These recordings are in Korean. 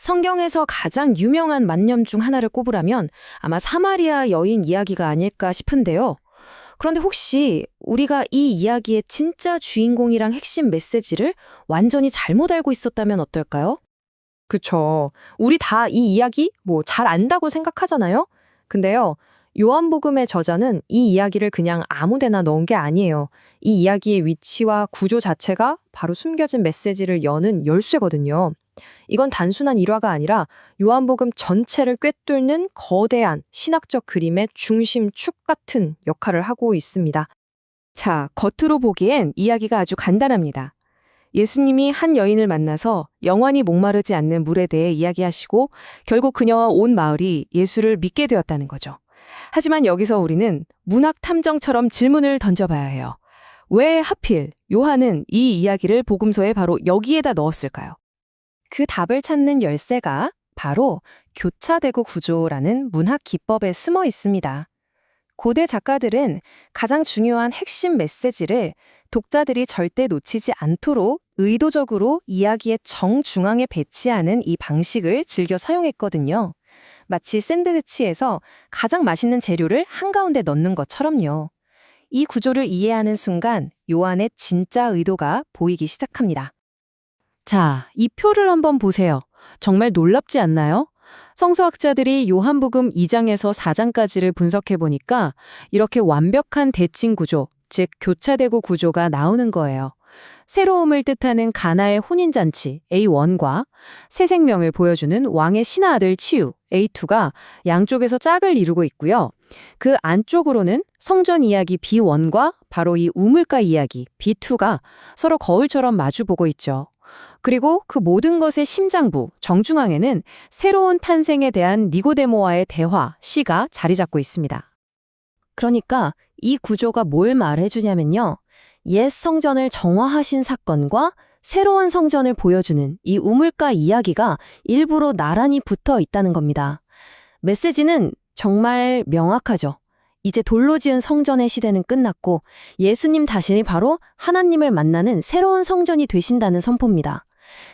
성경에서 가장 유명한 만념 중 하나를 꼽으라면 아마 사마리아 여인 이야기가 아닐까 싶은데요. 그런데 혹시 우리가 이 이야기의 진짜 주인공이랑 핵심 메시지를 완전히 잘못 알고 있었다면 어떨까요? 그쵸. 우리 다 이 이야기 잘 안다고 생각하잖아요? 근데요, 요한복음의 저자는 이 이야기를 그냥 아무 데나 넣은 게 아니에요. 이 이야기의 위치와 구조 자체가 바로 숨겨진 메시지를 여는 열쇠거든요. 이건 단순한 일화가 아니라 요한복음 전체를 꿰뚫는 거대한 신학적 그림의 중심축 같은 역할을 하고 있습니다. 자, 겉으로 보기엔 이야기가 아주 간단합니다. 예수님이 한 여인을 만나서 영원히 목마르지 않는 물에 대해 이야기하시고 결국 그녀와 온 마을이 예수를 믿게 되었다는 거죠. 하지만 여기서 우리는 문학 탐정처럼 질문을 던져봐야 해요. 왜 하필 요한은 이 이야기를 복음서에 바로 여기에다 넣었을까요? 그 답을 찾는 열쇠가 바로 교차대구 구조라는 문학 기법에 숨어 있습니다. 고대 작가들은 가장 중요한 핵심 메시지를 독자들이 절대 놓치지 않도록 의도적으로 이야기의 정중앙에 배치하는 이 방식을 즐겨 사용했거든요. 마치 샌드위치에서 가장 맛있는 재료를 한가운데 넣는 것처럼요. 이 구조를 이해하는 순간 요한의 진짜 의도가 보이기 시작합니다. 자, 이 표를 한번 보세요. 정말 놀랍지 않나요? 성서학자들이 요한복음 2장에서 4장까지를 분석해 보니까 이렇게 완벽한 대칭 구조, 즉 교차대구 구조가 나오는 거예요. 새로움을 뜻하는 가나의 혼인잔치 A1과 새 생명을 보여주는 왕의 신하아들 치유 A2가 양쪽에서 짝을 이루고 있고요. 그 안쪽으로는 성전 이야기 B1과 바로 이 우물가 이야기 B2가 서로 거울처럼 마주보고 있죠. 그리고 그 모든 것의 심장부, 정중앙에는 새로운 탄생에 대한 니고데모와의 대화, C가 자리 잡고 있습니다. 그러니까 이 구조가 뭘 말해주냐면요. 옛 성전을 정화하신 사건과 새로운 성전을 보여주는 이 우물가 이야기가 일부러 나란히 붙어 있다는 겁니다. 메시지는 정말 명확하죠. 이제 돌로 지은 성전의 시대는 끝났고 예수님 자신이 바로 하나님을 만나는 새로운 성전이 되신다는 선포입니다.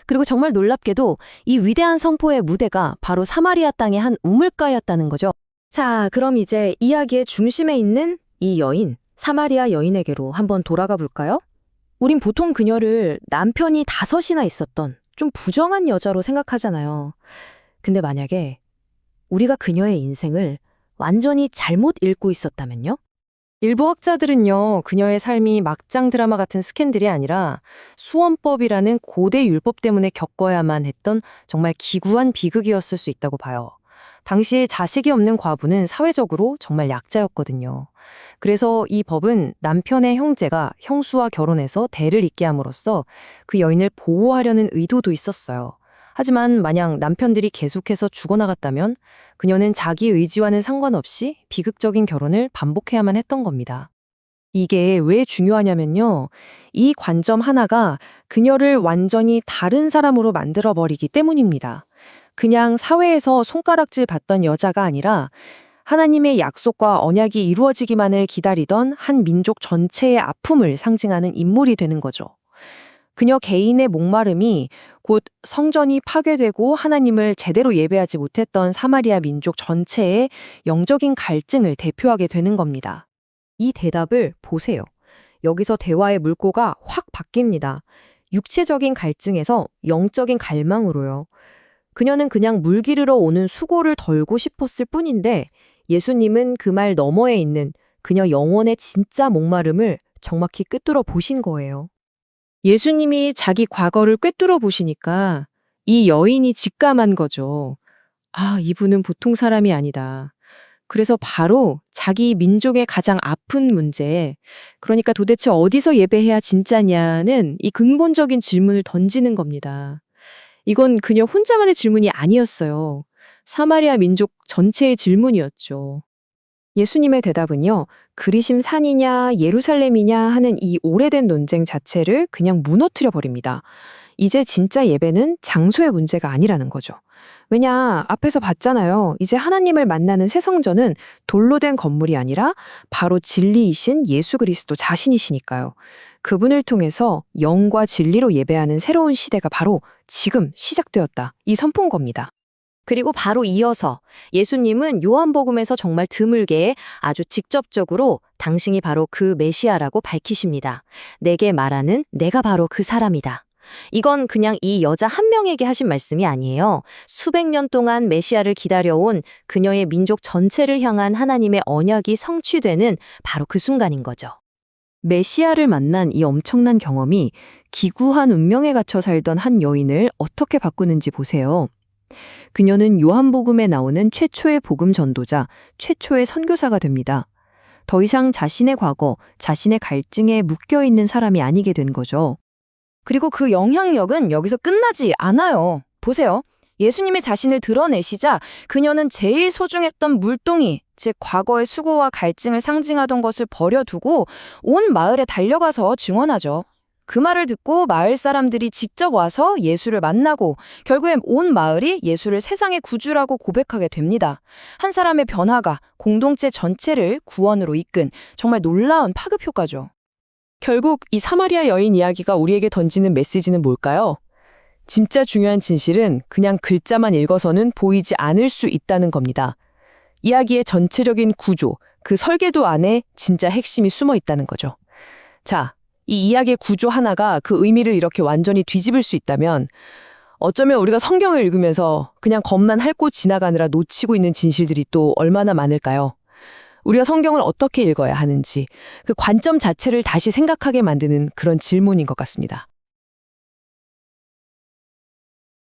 그리고 정말 놀랍게도 이 위대한 선포의 무대가 바로 사마리아 땅의 한 우물가였다는 거죠. 자, 그럼 이제 이야기의 중심에 있는 이 여인, 사마리아 여인에게로 한번 돌아가 볼까요? 우린 보통 그녀를 남편이 5이나 있었던 좀 부정한 여자로 생각하잖아요. 근데 만약에 우리가 그녀의 인생을 완전히 잘못 읽고 있었다면요? 일부 학자들은요, 그녀의 삶이 막장 드라마 같은 스캔들이 아니라 수원법이라는 고대 율법 때문에 겪어야만 했던 정말 기구한 비극이었을 수 있다고 봐요. 당시 자식이 없는 과부는 사회적으로 정말 약자였거든요. 그래서 이 법은 남편의 형제가 형수와 결혼해서 대를 잇게 함으로써 그 여인을 보호하려는 의도도 있었어요. 하지만 만약 남편들이 계속해서 죽어나갔다면 그녀는 자기 의지와는 상관없이 비극적인 결혼을 반복해야만 했던 겁니다. 이게 왜 중요하냐면요. 이 관점 하나가 그녀를 완전히 다른 사람으로 만들어버리기 때문입니다. 그냥 사회에서 손가락질 받던 여자가 아니라 하나님의 약속과 언약이 이루어지기만을 기다리던 한 민족 전체의 아픔을 상징하는 인물이 되는 거죠. 그녀 개인의 목마름이 곧 성전이 파괴되고 하나님을 제대로 예배하지 못했던 사마리아 민족 전체의 영적인 갈증을 대표하게 되는 겁니다. 이 대답을 보세요. 여기서 대화의 물꼬가 확 바뀝니다. 육체적인 갈증에서 영적인 갈망으로요. 그녀는 그냥 물 기르러 오는 수고를 덜고 싶었을 뿐인데 예수님은 그 말 너머에 있는 그녀 영혼의 진짜 목마름을 정확히 꿰뚫어 보신 거예요. 예수님이 자기 과거를 꿰뚫어 보시니까 이 여인이 직감한 거죠. 아, 이분은 보통 사람이 아니다. 그래서 바로 자기 민족의 가장 아픈 문제, 그러니까 도대체 어디서 예배해야 진짜냐는 이 근본적인 질문을 던지는 겁니다. 이건 그녀 혼자만의 질문이 아니었어요. 사마리아 민족 전체의 질문이었죠. 예수님의 대답은요, 그리심 산이냐 예루살렘이냐 하는 이 오래된 논쟁 자체를 그냥 무너뜨려 버립니다. 이제 진짜 예배는 장소의 문제가 아니라는 거죠. 왜냐, 앞에서 봤잖아요. 이제 하나님을 만나는 새 성전은 돌로 된 건물이 아니라 바로 진리이신 예수 그리스도 자신이시니까요. 그분을 통해서 영과 진리로 예배하는 새로운 시대가 바로 지금 시작되었다. 이 선포인 겁니다. 그리고 바로 이어서 예수님은 요한복음에서 정말 드물게 아주 직접적으로 당신이 바로 그 메시아라고 밝히십니다. 내게 말하는 내가 바로 그 사람이다. 이건 그냥 이 여자 한 명에게 하신 말씀이 아니에요. 수백 년 동안 메시아를 기다려온 그녀의 민족 전체를 향한 하나님의 언약이 성취되는 바로 그 순간인 거죠. 메시아를 만난 이 엄청난 경험이 기구한 운명에 갇혀 살던 한 여인을 어떻게 바꾸는지 보세요. 그녀는 요한복음에 나오는 최초의 복음 전도자, 최초의 선교사가 됩니다. 더 이상 자신의 과거, 자신의 갈증에 묶여있는 사람이 아니게 된 거죠. 그리고 그 영향력은 여기서 끝나지 않아요. 보세요. 예수님이 자신을 드러내시자 그녀는 제일 소중했던 물동이, 즉 과거의 수고와 갈증을 상징하던 것을 버려두고 온 마을에 달려가서 증언하죠. 그 말을 듣고 마을 사람들이 직접 와서 예수를 만나고 결국엔 온 마을이 예수를 세상의 구주라고 고백하게 됩니다. 한 사람의 변화가 공동체 전체를 구원으로 이끈 정말 놀라운 파급 효과죠. 결국 이 사마리아 여인 이야기가 우리에게 던지는 메시지는 뭘까요? 진짜 중요한 진실은 그냥 글자만 읽어서는 보이지 않을 수 있다는 겁니다. 이야기의 전체적인 구조, 그 설계도 안에 진짜 핵심이 숨어 있다는 거죠. 자, 이 이야기의 구조 하나가 그 의미를 이렇게 완전히 뒤집을 수 있다면 어쩌면 우리가 성경을 읽으면서 그냥 겁만 핥고 지나가느라 놓치고 있는 진실들이 또 얼마나 많을까요? 우리가 성경을 어떻게 읽어야 하는지 그 관점 자체를 다시 생각하게 만드는 그런 질문인 것 같습니다.